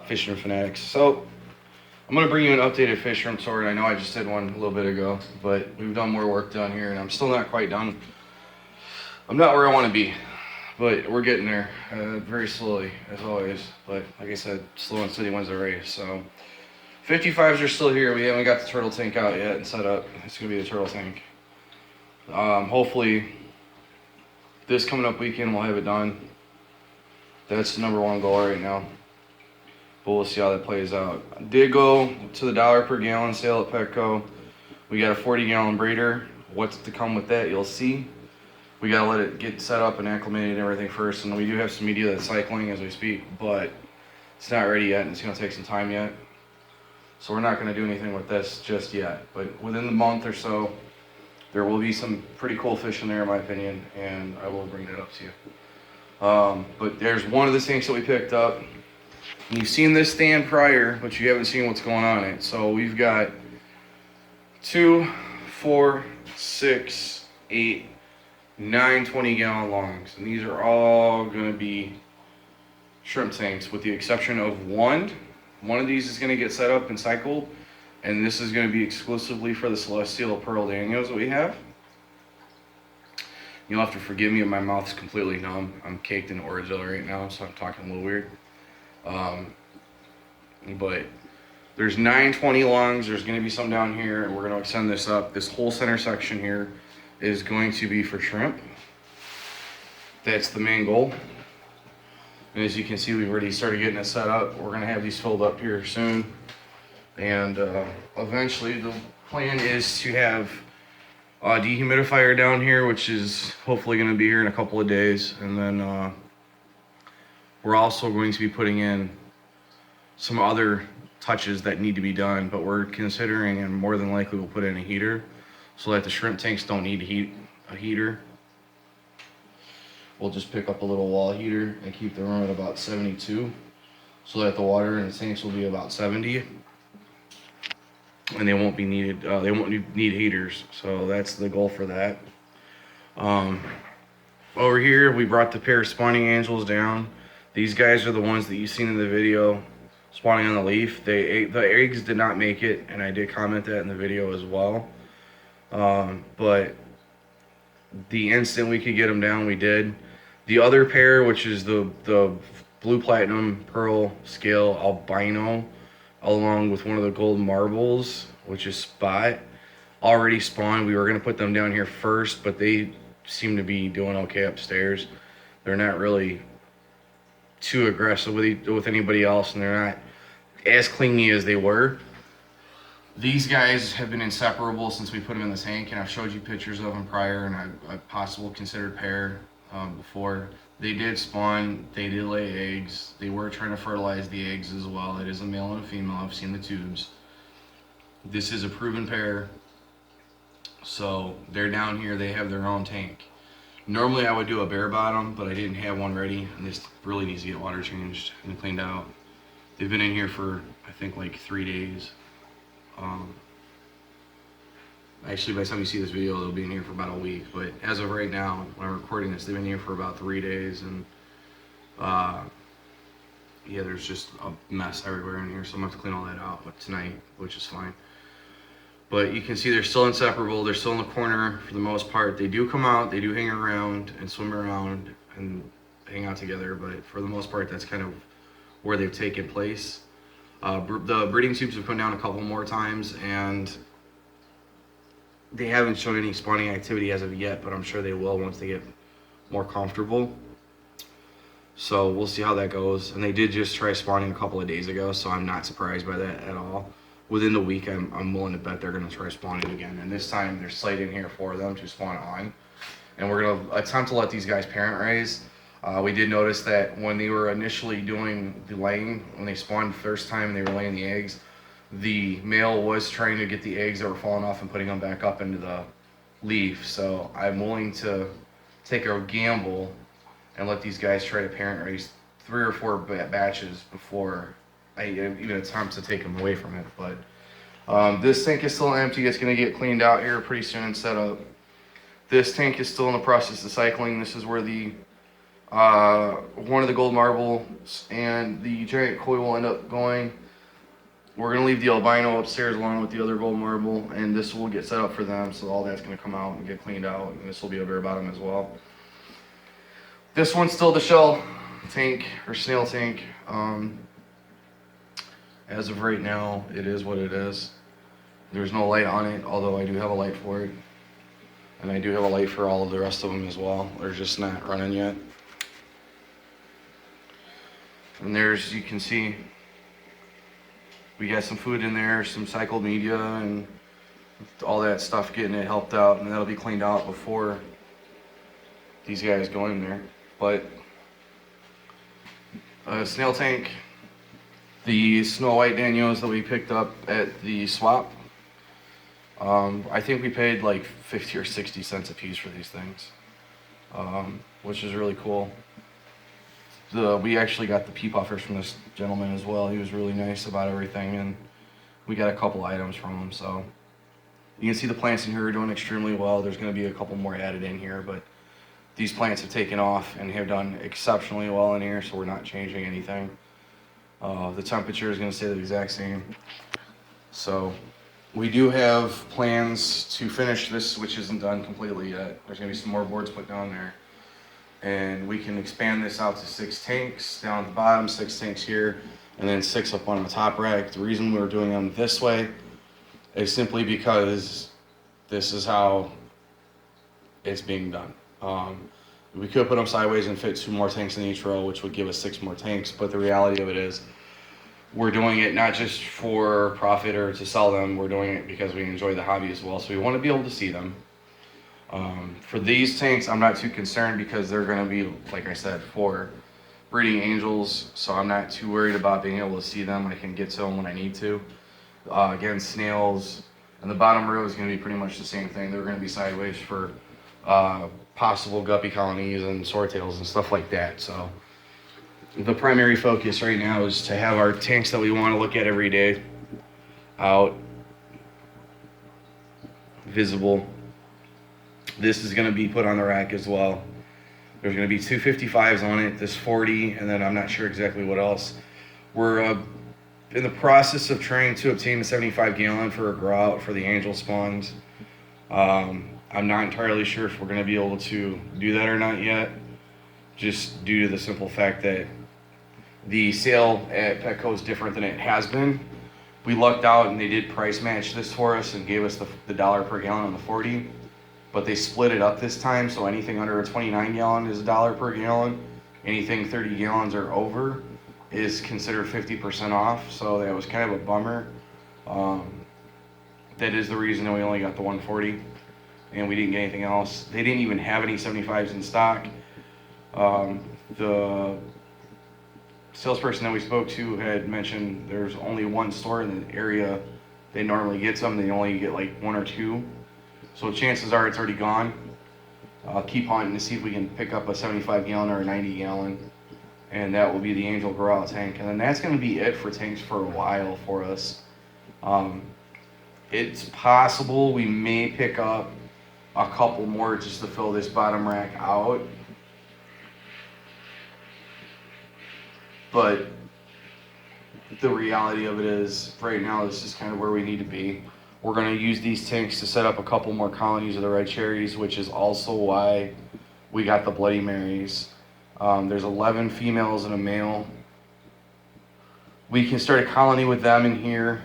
Fishroom fanatics. So I'm gonna bring you an updated Fishroom tour. And I know I just did one a little bit ago, but we've done more work down here, and I'm still not quite done. I'm not where I want to be, but we're getting there very slowly, as always. But like I said, slow and steady wins the race. So 55s are still here. We haven't got the turtle tank out yet and set up. It's gonna be the turtle tank. Hopefully this coming up weekend we'll have it done. That's the number one goal right now. But we'll see how that plays out. I did go to the $1 per gallon sale at Petco. We got a 40-gallon breeder. What's to come with that, you'll see. We gotta let it get set up and acclimated and everything first. And we do have some media that's cycling as we speak, but it's not ready yet and it's gonna take some time yet. So we're not gonna do anything with this just yet. But within the month or so, there will be some pretty cool fish in there in my opinion, and I will bring that up to you. But there's one of the tanks that we picked up. And you've seen this stand prior, but you haven't seen what's going on in it. So we've got 2, 4, 6, 8, 9 20-gallon longs. And these are all gonna be shrimp tanks with the exception of one. One of these is gonna get set up and cycled. And this is gonna be exclusively for the Celestial Pearl Danios that we have. You'll have to forgive me if my mouth's completely numb. I'm caked in Orajel right now, so I'm talking a little weird. But there's 920 longs. There's going to be some down here, and we're going to extend this up. This whole center section here is going to be for shrimp. That's the main goal. And as you can see, we've already started getting it set up. We're going to have these filled up here soon. And eventually, the plan is to have a dehumidifier down here, which is hopefully going to be here in a couple of days. And then we're also going to be putting in some other touches that need to be done, but we're considering, and more than likely we'll put in a heater so that the shrimp tanks don't need a heater. We'll just pick up a little wall heater and keep the room at about 72 so that the water in the tanks will be about 70. And they won't be needed, they won't need heaters, so that's the goal for that. Over here, we brought the pair of spawning angels down. These guys are the ones that you've seen in the video spawning on the leaf. The eggs did not make it, and I did comment that in the video as well. But the instant we could get them down, we did. The other pair, which is the blue platinum pearl scale albino, along with one of the gold marbles, which is spot, already spawned. We were gonna put them down here first, but they seem to be doing okay upstairs. They're not really too aggressive with anybody else, and they're not as clingy as they were. These guys have been inseparable since we put them in the tank, and I've showed you pictures of them prior, and I possible considered pair before. They did spawn, they did lay eggs, they were trying to fertilize the eggs as well. It is a male and a female, I've seen the tubes. This is a proven pair, so they're down here, they have their own tank. Normally I would do a bare bottom, but I didn't have one ready, and this really needs to get water changed and cleaned out. They've been in here for, I think, like 3 days. Actually, by the time you see this video, they'll be in here for about a week, but as of right now, when I'm recording this, they've been here for about 3 days, and yeah, there's just a mess everywhere in here, so I'm gonna have to clean all that out tonight, which is fine. But you can see they're still inseparable. They're still in the corner for the most part. They do come out, they do hang around and swim around and hang out together, but for the most part, that's kind of where they've taken place. The breeding tubes have come down a couple more times, and they haven't shown any spawning activity as of yet, but I'm sure they will once they get more comfortable. So we'll see how that goes. And they did just try spawning a couple of days ago, so I'm not surprised by that at all. Within the week, I'm willing to bet they're gonna try spawning again. And this time there's sight in here for them to spawn on. And we're gonna attempt to let these guys parent raise. We did notice that when they were initially doing the laying, when they spawned the first time and they were laying the eggs, the male was trying to get the eggs that were falling off and putting them back up into the leaf. So I'm willing to take a gamble and let these guys try to parent raise 3 or 4 batches before I even attempt to take them away from it. But this tank is still empty. It's going to get cleaned out here pretty soon and set up. This tank is still in the process of cycling. This is where the One of the gold marbles and the giant koi will end up going. We're gonna leave the albino upstairs along with the other gold marble, and this will get set up for them. So all that's gonna come out and get cleaned out, and this will be a bare bottom as well. This one's still the shell tank or snail tank. As of right now, it is what it is. There's no light on it, although I do have a light for it. And I do have a light for all of the rest of them as well. They're just not running yet. And there's, you can see, we got some food in there, some cycled media, and all that stuff getting it helped out. And that'll be cleaned out before these guys go in there. But snail tank, the Snow White Danios that we picked up at the swap. I think we paid like 50 or 60 cents a piece for these things, which is really cool. We actually got the pea puffers from this gentleman as well. He was really nice about everything, and we got a couple items from him. So you can see the plants in here are doing extremely well. There's going to be a couple more added in here, but these plants have taken off and have done exceptionally well in here, so we're not changing anything. The temperature is going to stay the exact same. So we do have plans to finish this, which isn't done completely yet. There's going to be some more boards put down there. And we can expand this out to 6 tanks down at the bottom, 6 tanks here, and then 6 up on the top rack. The reason we're doing them this way is simply because this is how it's being done. We could put them sideways and fit 2 more tanks in each row, which would give us 6 more tanks, but the reality of it is we're doing it not just for profit or to sell them, we're doing it because we enjoy the hobby as well, so we want to be able to see them. For these tanks, I'm not too concerned because they're going to be, like I said, for breeding angels, so I'm not too worried about being able to see them. I can get to them when I need to. Again, snails, and the bottom row is going to be pretty much the same thing. They're going to be sideways for possible guppy colonies and swordtails and stuff like that. So the primary focus right now is to have our tanks that we want to look at every day out, visible. This is going to be put on the rack as well. There's going to be 2 55s on it, this 40, and then I'm not sure exactly what else. We're in the process of trying to obtain a 75 gallon for a grout for the angel spawns. I'm not entirely sure if we're going to be able to do that or not yet, just due to the simple fact that the sale at Petco is different than it has been. We lucked out and they did price match this for us and gave us the dollar per gallon on the 40, but they split it up this time, so anything under a 29 gallon is $1 per gallon. Anything 30 gallons or over is considered 50% off, so that was kind of a bummer. That is the reason that we only got the 140 and we didn't get anything else. They didn't even have any 75s in stock. The salesperson that we spoke to had mentioned there's only one store in the area they normally get some. They only get like 1 or 2. So chances are it's already gone. I'll keep hunting to see if we can pick up a 75 gallon or a 90 gallon. And that will be the Angel Growl tank. And then that's going to be it for tanks for a while for us. It's possible we may pick up a couple more just to fill this bottom rack out. But the reality of it is, right now, this is kind of where we need to be. We're going to use these tanks to set up a couple more colonies of the red cherries, which is also why we got the Bloody Marys. There's 11 females and a male. We can start a colony with them in here.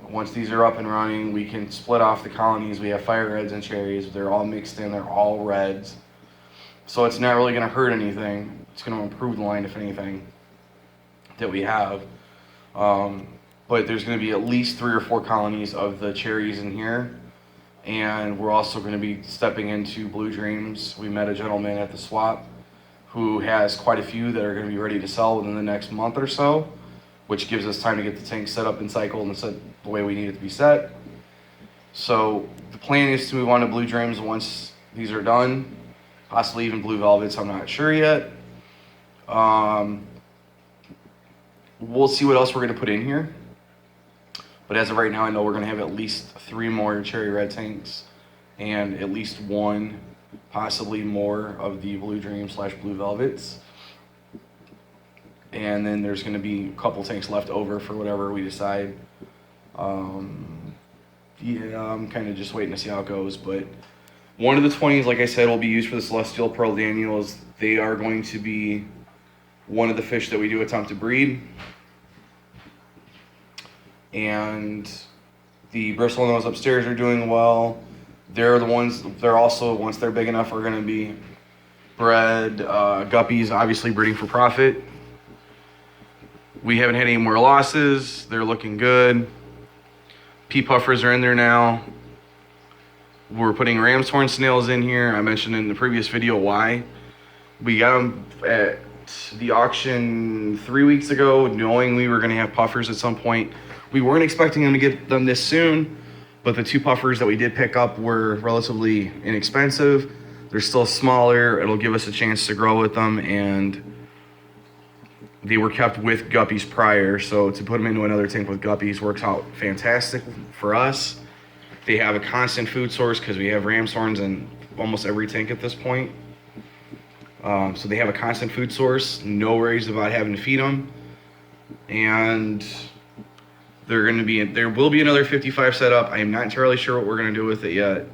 Once these are up and running, we can split off the colonies. We have fire reds and cherries. They're all mixed in. They're all reds. So it's not really going to hurt anything. It's going to improve the line, if anything, that we have. But there's going to be at least 3 or 4 colonies of the cherries in here. And we're also going to be stepping into Blue Dreams. We met a gentleman at the swap who has quite a few that are going to be ready to sell within the next month or so, which gives us time to get the tank set up and cycled and set the way we need it to be set. So the plan is to move on to Blue Dreams once these are done, possibly even Blue Velvets, I'm not sure yet. We'll see what else we're going to put in here. But as of right now, I know we're going to have at least 3 more cherry red tanks and at least 1, possibly more, of the Blue Dream / Blue Velvets. and then there's going to be a couple tanks left over for whatever we decide. Yeah, I'm kind of just waiting to see how it goes, but one of the 20s, like I said, will be used for the Celestial Pearl Daniels. They are going to be one of the fish that we do attempt to breed. And the bristle nose upstairs are doing well. They're the ones, they're also, once they're big enough, are going to be bred. Guppies, obviously breeding for profit. We haven't had any more losses. They're looking good. Pea puffers are in there now. We're putting ram's horn snails in here. I mentioned in the previous video why. We got them at the auction 3 weeks ago, knowing we were going to have puffers at some point. We weren't expecting them to get them this soon, but the 2 puffers that we did pick up were relatively inexpensive. They're still smaller. It'll give us a chance to grow with them, and they were kept with guppies prior, so to put them into another tank with guppies works out fantastic for us. They have a constant food source because we have ram's horns in almost every tank at this point. So they have a constant food source, no worries about having to feed them. And there will be another 55 set up. I am not entirely sure what we're going to do with it yet.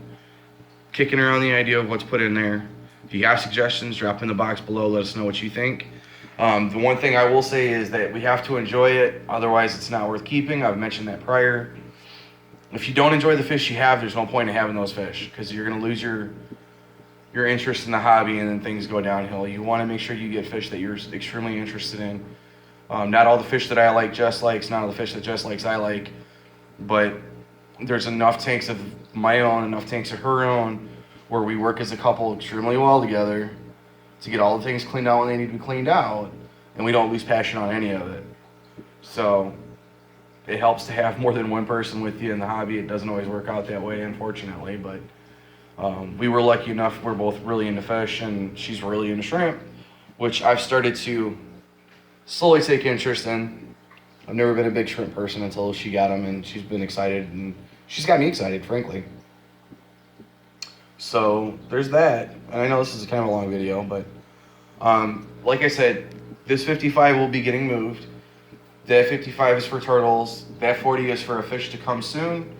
Kicking around the idea of what's put in there. If you have suggestions, drop in the box below. Let us know what you think. The one thing I will say is that we have to enjoy it. Otherwise, it's not worth keeping. I've mentioned that prior. If you don't enjoy the fish you have, there's no point in having those fish because you're going to lose your interest in the hobby, and then things go downhill. You want to make sure you get fish that you're extremely interested in. Not all the fish that I like Jess likes, not all the fish that Jess likes I like, but there's enough tanks of my own, enough tanks of her own, where we work as a couple extremely well together to get all the things cleaned out when they need to be cleaned out, and we don't lose passion on any of it. So it helps to have more than one person with you in the hobby. It doesn't always work out that way, unfortunately, but we were lucky enough. We're both really into fish, and she's really into shrimp, which I've started to slowly take interest in. I've never been a big shrimp person until she got them, and she's been excited, and she's got me excited, frankly. So there's that. And I know this is kind of a long video, but like I said, this 55 will be getting moved. That 55 is for turtles. That 40 is for a fish to come soon.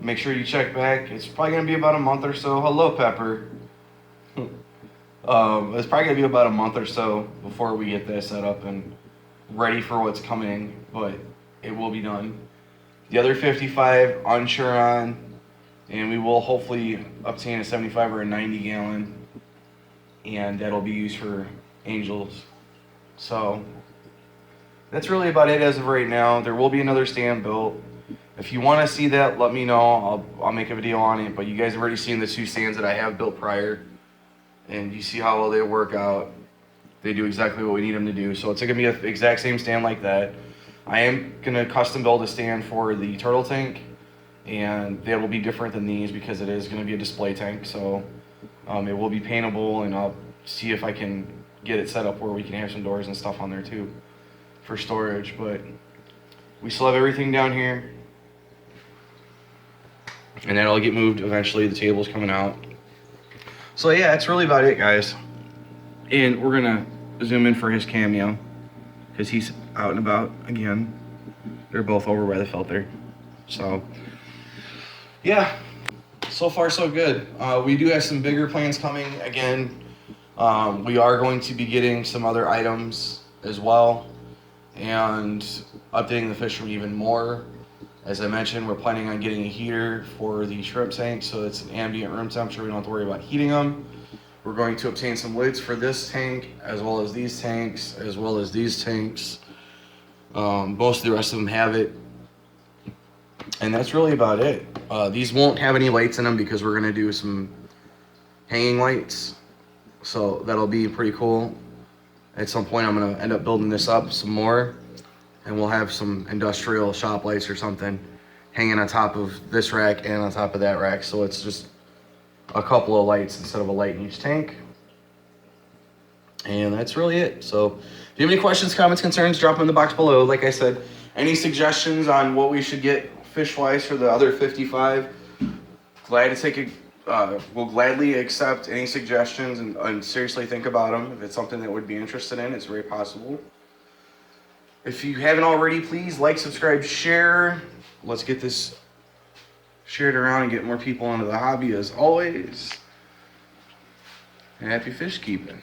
Make sure you check back. It's probably going to be about a month or so. Hello, Pepper. It's probably going to be about a month or so before we get that set up and ready for what's coming, but it will be done. The other 55, unsure on, and we will hopefully obtain a 75 or a 90 gallon, and that'll be used for angels. So that's really about it as of right now. There will be another stand built. If you want to see that, let me know. I'll make a video on it, but you guys have already seen the 2 stands that I have built prior, and you see how well they work out. They do exactly what we need them to do. So it's going to be an exact same stand like that. I am going to custom build a stand for the turtle tank, and they will be different than these because it is going to be a display tank. So it will be paintable, and I'll see if I can get it set up where we can have some doors and stuff on there too for storage. But we still have everything down here, and that'll get moved eventually. The table's coming out. So yeah, that's really about it, guys. And we're gonna zoom in for his cameo because he's out and about again. They're both over by the filter. So yeah, so far so good. We do have some bigger plans coming again. We are going to be getting some other items as well and updating the Fishroom even more. As I mentioned, we're planning on getting a heater for the shrimp tank, so it's an ambient room temperature. We don't have to worry about heating them. We're going to obtain some lids for this tank, as well as these tanks, as well as these tanks. Most of the rest of them have it. And that's really about it. These won't have any lights in them because we're going to do some hanging lights. So that'll be pretty cool. At some point, I'm going to end up building this up some more. And we'll have some industrial shop lights or something hanging on top of this rack and on top of that rack. So it's just a couple of lights instead of a light in each tank. And that's really it. So if you have any questions, comments, concerns, drop them in the box below. Like I said, any suggestions on what we should get fish-wise for the other 55, glad to take we'll gladly accept any suggestions and seriously think about them. If it's something that would be interested in, it's very possible. If you haven't already, please like, subscribe, share. Let's get this shared around and get more people into the hobby as always. Happy fish keeping.